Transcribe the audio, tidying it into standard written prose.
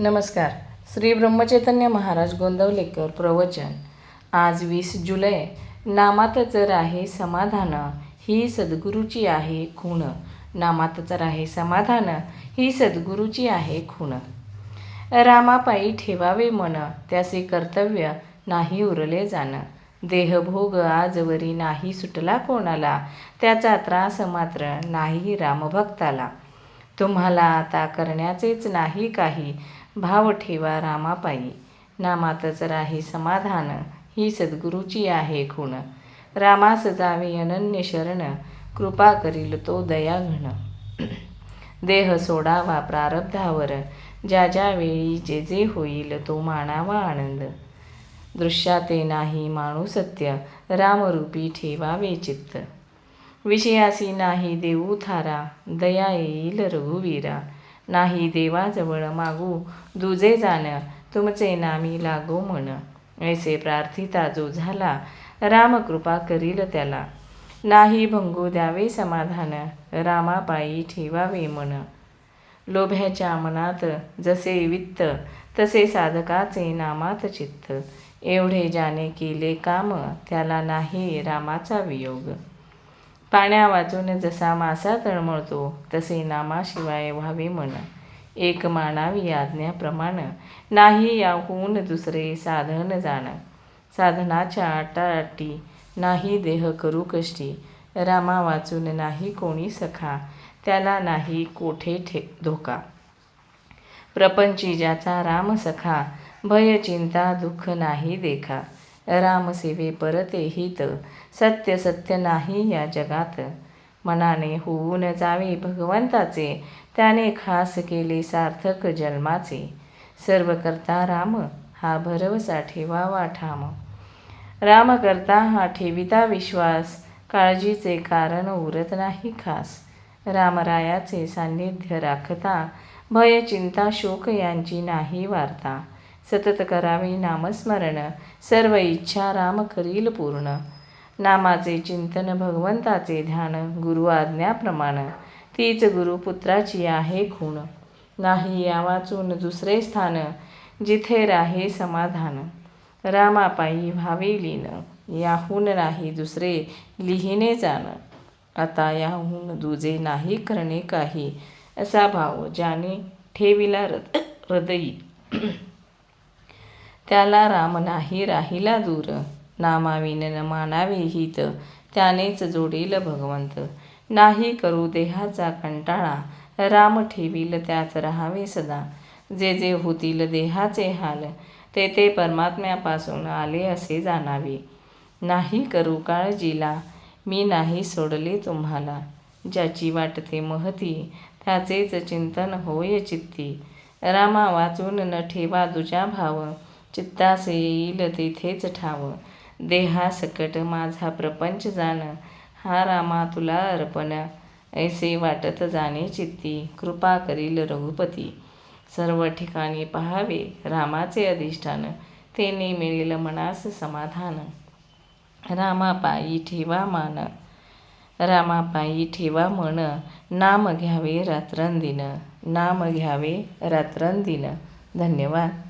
नमस्कार. श्री ब्रह्मचैतन्य महाराज गोंदवलेकर प्रवचन. आज 20 जुलै. नामातच राहे समाधान, ही सद्गुरूची आहे खूण. नामातच राहे समाधान, ही सद्गुरूची आहे खूण. रामापायी ठेवावे मन, त्याचे कर्तव्य नाही उरले जाण. देहभोग आजवरी नाही सुटला कोणाला, त्याचा त्रास मात्र नाही रामभक्ताला. तुम्हाला आता करण्याचेच नाही काही, भाव ठेवा रामापायी. नामातच राहे समाधान, ही सद्गुरूची आहे खूण. रामास जावे अनन्य शरण, कृपा करील तो दयाघन. देह सोडावा प्रारब्धावर, ज्या ज्या वेळी जे जे होईल तो मानावा आनंद. दृश्याते नाही माणू सत्य, रामरूपी ठेवावे चित्त. विषयासी नाही देऊ थारा, दया येईल रघुवीरा. नाही देवाजवळ मागू दुजे जाण, तुमचे नामी लागो मन. ऐसे प्रार्थिता जो झाला, राम कृपा करील त्याला. नाही भंगू द्यावे समाधान, रामापायी ठेवावे मन. लोभ्याच्या मनात जसे वित्त, तसे साधकाचे नामात चित्त. एवढे ज्याने केले काम, त्याला नाही रामाचा वियोग. पाण्या वाचून जसा मासा तळमळतो, तसे नामाशिवाय व्हावे मन. एक मानावी आज्ञाप्रमाण, नाही याहून दुसरे साधन जाण. साधनाच्या आटाआटी, नाही देह करू कष्टी. रामा वाचून नाही कोणी सखा, त्याला नाही कोठे धोका. प्रपंची ज्याचा राम सखा, भय चिंता दुःख नाही देखा. राम सेवे परते हित, सत्य सत्य नाही या जगात. मनाने होऊन जावे भगवंताचे, त्याने खास केले सार्थक जन्माचे. सर्व करता राम, हा भरवसा ठेवावा ठाम. राम करता हा ठेविता विश्वास, काळजीचे कारण उरत नाही खास. रामरायाचे सान्निध्य राखता, भय चिंता शोक यांची नाही वार्ता. सतत करावे नामस्मरण, सर्व इच्छा राम करील पूर्ण. नामाचे चिंतन भगवंताचे ध्यान, गुरु आज्ञाप्रमाण. तीच गुरुपुत्राची आहे खूण. नाही या वाचून दुसरे स्थान, जिथे राहे समाधान. रामापायी व्हावे लीन, याहून नाही दुसरे लिहिणे जाण. आता याहून दुजे नाही करणे काही, असा भाव ज्याने ठेविला हृदयी. त्याला राम नाही राहिला दूर. नामाविन न मानावे हित, त्यानेच जोडील भगवंत. नाही करू देहाचा कंटाळा, राम ठेवील त्यात राहावे सदा. जे जे होतील देहाचे हाल, ते ते परमात्म्यापासून आले असे जाणावे. नाही करू काळजीला, मी नाही सोडले तुम्हाला. ज्याची वाटते महती, त्याचेच चिंतन होय चित्ती. रामा वाचून न ठेवा दुजा भाव, चित्तास येईल तेथेच ठाव. देहासकट माझा प्रपंच जाण, हा रामा तुला अर्पण. ऐसे वाटत जाणे चित्ती, कृपा करील रघुपती. सर्व ठिकाणी पहावे रामाचे अधिष्ठान, तेने मिळेल मनास समाधान. रामापायी ठेवा मान, रामापायी ठेवा मन. नाम घ्यावे रात्रंदिन, नाम घ्यावे रात्रंदिन. धन्यवाद.